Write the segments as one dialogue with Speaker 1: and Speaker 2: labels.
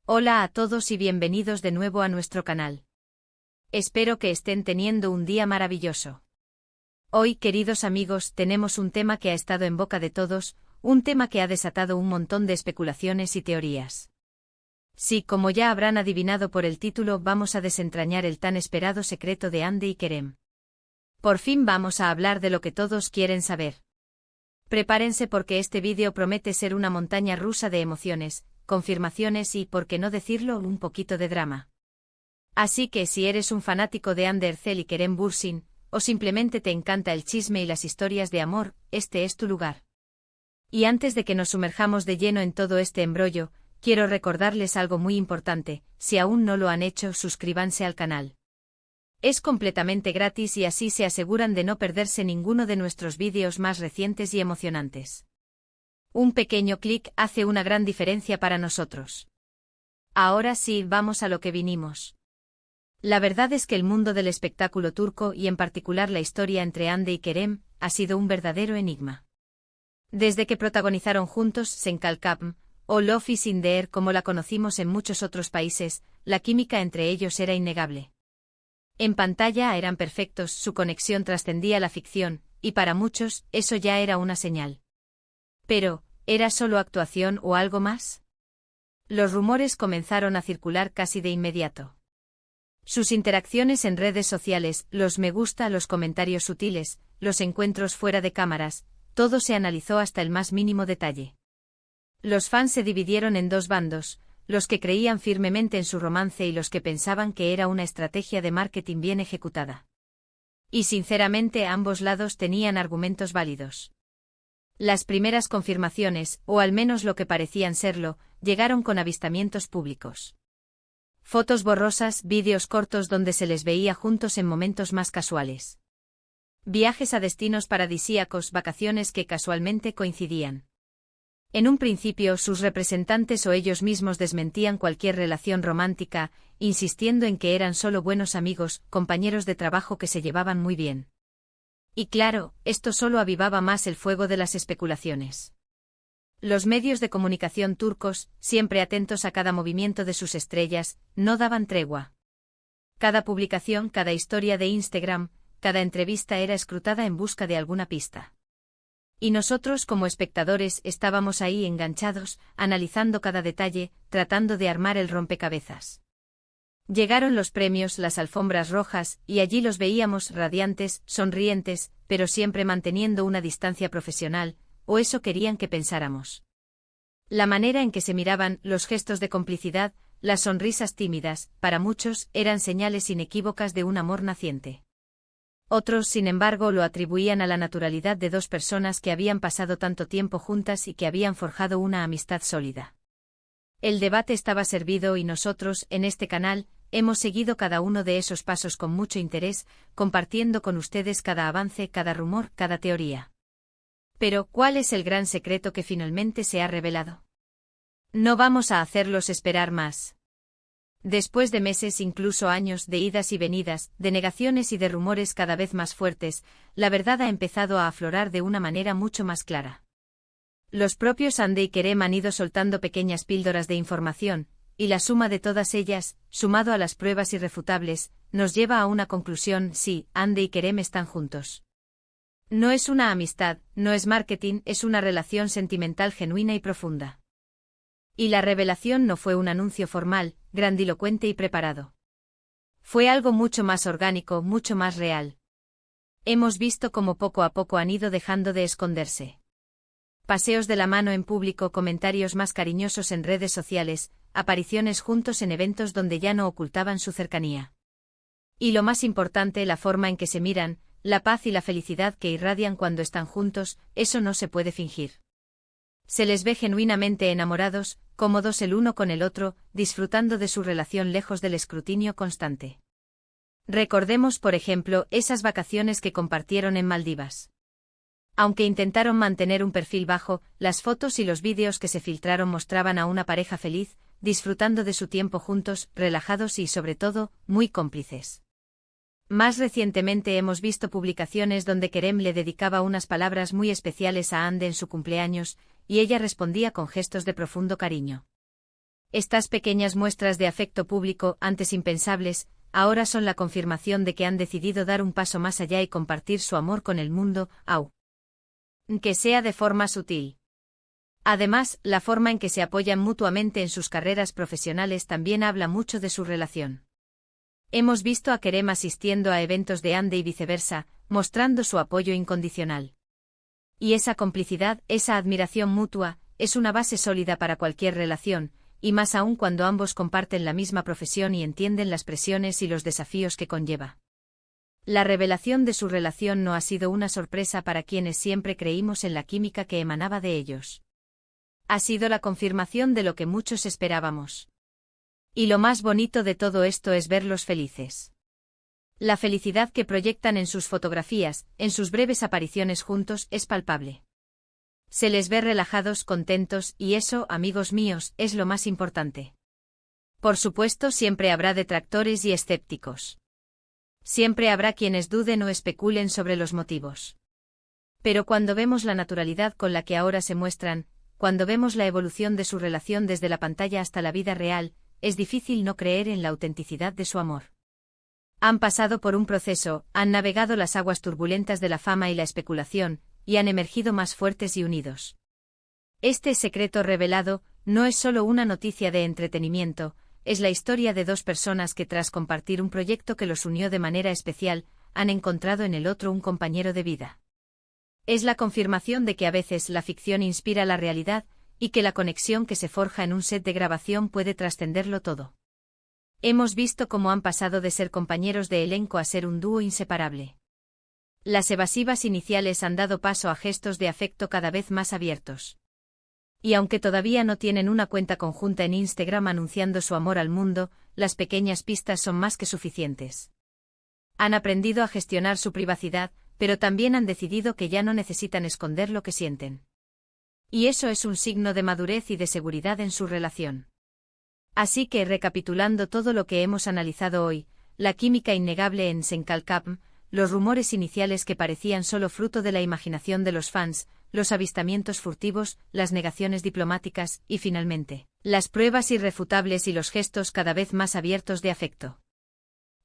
Speaker 1: Hola a todos y bienvenidos de nuevo a nuestro canal. Espero que estén teniendo un día maravilloso. Hoy, queridos amigos, tenemos un tema que ha estado en boca de todos, un tema que ha desatado un montón de especulaciones y teorías. Sí, como ya habrán adivinado por el título, vamos a desentrañar el tan esperado secreto de Hande y Kerem. Por fin vamos a hablar de lo que todos quieren saber. Prepárense porque este vídeo promete ser una montaña rusa de emociones, confirmaciones y, por qué no decirlo, un poquito de drama. Así que si eres un fanático de Hande Erçel y Kerem Bürsin, o simplemente te encanta el chisme y las historias de amor, este es tu lugar. Y antes de que nos sumerjamos de lleno en todo este embrollo, quiero recordarles algo muy importante: si aún no lo han hecho, suscríbanse al canal. Es completamente gratis y así se aseguran de no perderse ninguno de nuestros vídeos más recientes y emocionantes. Un pequeño clic hace una gran diferencia para nosotros. Ahora sí, vamos a lo que vinimos. La verdad es que el mundo del espectáculo turco y en particular la historia entre Hande y Kerem ha sido un verdadero enigma. Desde que protagonizaron juntos Sen Kalkapm o Love is in the Air como la conocimos en muchos otros países, la química entre ellos era innegable. En pantalla eran perfectos, su conexión trascendía la ficción, y para muchos eso ya era una señal. Pero, ¿era solo actuación o algo más? Los rumores comenzaron a circular casi de inmediato. Sus interacciones en redes sociales, los me gusta, los comentarios sutiles, los encuentros fuera de cámaras, todo se analizó hasta el más mínimo detalle. Los fans se dividieron en dos bandos, los que creían firmemente en su romance y los que pensaban que era una estrategia de marketing bien ejecutada. Y sinceramente ambos lados tenían argumentos válidos. Las primeras confirmaciones, o al menos lo que parecían serlo, llegaron con avistamientos públicos. Fotos borrosas, vídeos cortos donde se les veía juntos en momentos más casuales. Viajes a destinos paradisíacos, vacaciones que casualmente coincidían. En un principio sus representantes o ellos mismos desmentían cualquier relación romántica, insistiendo en que eran solo buenos amigos, compañeros de trabajo que se llevaban muy bien. Y claro, esto solo avivaba más el fuego de las especulaciones. Los medios de comunicación turcos, siempre atentos a cada movimiento de sus estrellas, no daban tregua. Cada publicación, cada historia de Instagram, cada entrevista era escrutada en busca de alguna pista. Y nosotros como espectadores estábamos ahí enganchados, analizando cada detalle, tratando de armar el rompecabezas. Llegaron los premios, las alfombras rojas, y allí los veíamos radiantes, sonrientes, pero siempre manteniendo una distancia profesional, o eso querían que pensáramos. La manera en que se miraban, los gestos de complicidad, las sonrisas tímidas, para muchos, eran señales inequívocas de un amor naciente. Otros, sin embargo, lo atribuían a la naturalidad de dos personas que habían pasado tanto tiempo juntas y que habían forjado una amistad sólida. El debate estaba servido y nosotros, en este canal, hemos seguido cada uno de esos pasos con mucho interés, compartiendo con ustedes cada avance, cada rumor, cada teoría. Pero, ¿cuál es el gran secreto que finalmente se ha revelado? No vamos a hacerlos esperar más. Después de meses, incluso años, de idas y venidas, de negaciones y de rumores cada vez más fuertes, la verdad ha empezado a aflorar de una manera mucho más clara. Los propios Hande y Kerem han ido soltando pequeñas píldoras de información, y la suma de todas ellas, sumado a las pruebas irrefutables, nos lleva a una conclusión: sí, Hande y Kerem están juntos. No es una amistad, no es marketing, es una relación sentimental genuina y profunda. Y la revelación no fue un anuncio formal, grandilocuente y preparado. Fue algo mucho más orgánico, mucho más real. Hemos visto cómo poco a poco han ido dejando de esconderse. Paseos de la mano en público, comentarios más cariñosos en redes sociales, apariciones juntos en eventos donde ya no ocultaban su cercanía. Y lo más importante, la forma en que se miran, la paz y la felicidad que irradian cuando están juntos, eso no se puede fingir. Se les ve genuinamente enamorados, cómodos el uno con el otro, disfrutando de su relación lejos del escrutinio constante. Recordemos, por ejemplo, esas vacaciones que compartieron en Maldivas. Aunque intentaron mantener un perfil bajo, las fotos y los vídeos que se filtraron mostraban a una pareja feliz, disfrutando de su tiempo juntos, relajados y, sobre todo, muy cómplices. Más recientemente hemos visto publicaciones donde Kerem le dedicaba unas palabras muy especiales a Hande en su cumpleaños, y ella respondía con gestos de profundo cariño. Estas pequeñas muestras de afecto público, antes impensables, ahora son la confirmación de que han decidido dar un paso más allá y compartir su amor con el mundo, aunque sea de forma sutil. Además, la forma en que se apoyan mutuamente en sus carreras profesionales también habla mucho de su relación. Hemos visto a Kerem asistiendo a eventos de Andy y viceversa, mostrando su apoyo incondicional. Y esa complicidad, esa admiración mutua, es una base sólida para cualquier relación, y más aún cuando ambos comparten la misma profesión y entienden las presiones y los desafíos que conlleva. La revelación de su relación no ha sido una sorpresa para quienes siempre creímos en la química que emanaba de ellos. Ha sido la confirmación de lo que muchos esperábamos. Y lo más bonito de todo esto es verlos felices. La felicidad que proyectan en sus fotografías, en sus breves apariciones juntos, es palpable. Se les ve relajados, contentos, y eso, amigos míos, es lo más importante. Por supuesto, siempre habrá detractores y escépticos. Siempre habrá quienes duden o especulen sobre los motivos. Pero cuando vemos la naturalidad con la que ahora se muestran, cuando vemos la evolución de su relación desde la pantalla hasta la vida real, es difícil no creer en la autenticidad de su amor. Han pasado por un proceso, han navegado las aguas turbulentas de la fama y la especulación, y han emergido más fuertes y unidos. Este secreto revelado no es solo una noticia de entretenimiento, es la historia de dos personas que tras compartir un proyecto que los unió de manera especial, han encontrado en el otro un compañero de vida. Es la confirmación de que a veces la ficción inspira la realidad, y que la conexión que se forja en un set de grabación puede trascenderlo todo. Hemos visto cómo han pasado de ser compañeros de elenco a ser un dúo inseparable. Las evasivas iniciales han dado paso a gestos de afecto cada vez más abiertos. Y aunque todavía no tienen una cuenta conjunta en Instagram anunciando su amor al mundo, las pequeñas pistas son más que suficientes. Han aprendido a gestionar su privacidad, pero también han decidido que ya no necesitan esconder lo que sienten. Y eso es un signo de madurez y de seguridad en su relación. Así que, recapitulando todo lo que hemos analizado hoy, la química innegable en Senkalkapm, los rumores iniciales que parecían solo fruto de la imaginación de los fans, los avistamientos furtivos, las negaciones diplomáticas, y finalmente, las pruebas irrefutables y los gestos cada vez más abiertos de afecto.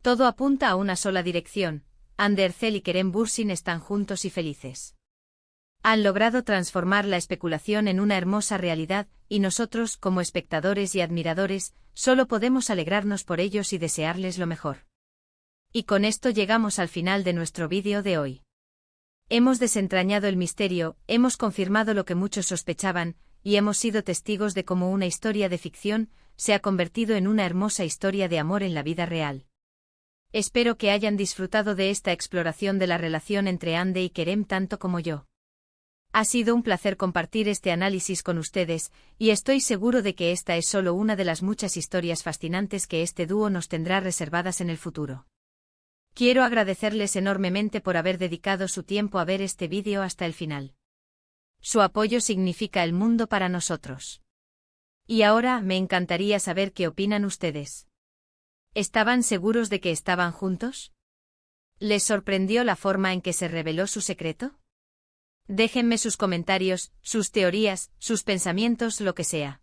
Speaker 1: Todo apunta a una sola dirección: Hande Erçel y Kerem Bürsin están juntos y felices. Han logrado transformar la especulación en una hermosa realidad, y nosotros, como espectadores y admiradores, solo podemos alegrarnos por ellos y desearles lo mejor. Y con esto llegamos al final de nuestro vídeo de hoy. Hemos desentrañado el misterio, hemos confirmado lo que muchos sospechaban, y hemos sido testigos de cómo una historia de ficción se ha convertido en una hermosa historia de amor en la vida real. Espero que hayan disfrutado de esta exploración de la relación entre Hande y Kerem tanto como yo. Ha sido un placer compartir este análisis con ustedes, y estoy seguro de que esta es solo una de las muchas historias fascinantes que este dúo nos tendrá reservadas en el futuro. Quiero agradecerles enormemente por haber dedicado su tiempo a ver este vídeo hasta el final. Su apoyo significa el mundo para nosotros. Y ahora me encantaría saber qué opinan ustedes. ¿Estaban seguros de que estaban juntos? ¿Les sorprendió la forma en que se reveló su secreto? Déjenme sus comentarios, sus teorías, sus pensamientos, lo que sea.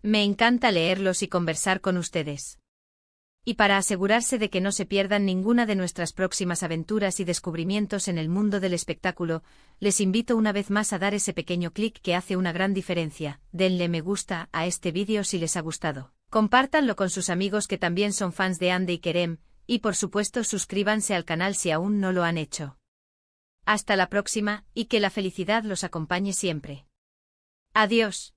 Speaker 1: Me encanta leerlos y conversar con ustedes. Y para asegurarse de que no se pierdan ninguna de nuestras próximas aventuras y descubrimientos en el mundo del espectáculo, les invito una vez más a dar ese pequeño clic que hace una gran diferencia. Denle me gusta a este vídeo si les ha gustado. Compártanlo con sus amigos que también son fans de Hande y Kerem, y por supuesto suscríbanse al canal si aún no lo han hecho. Hasta la próxima, y que la felicidad los acompañe siempre. Adiós.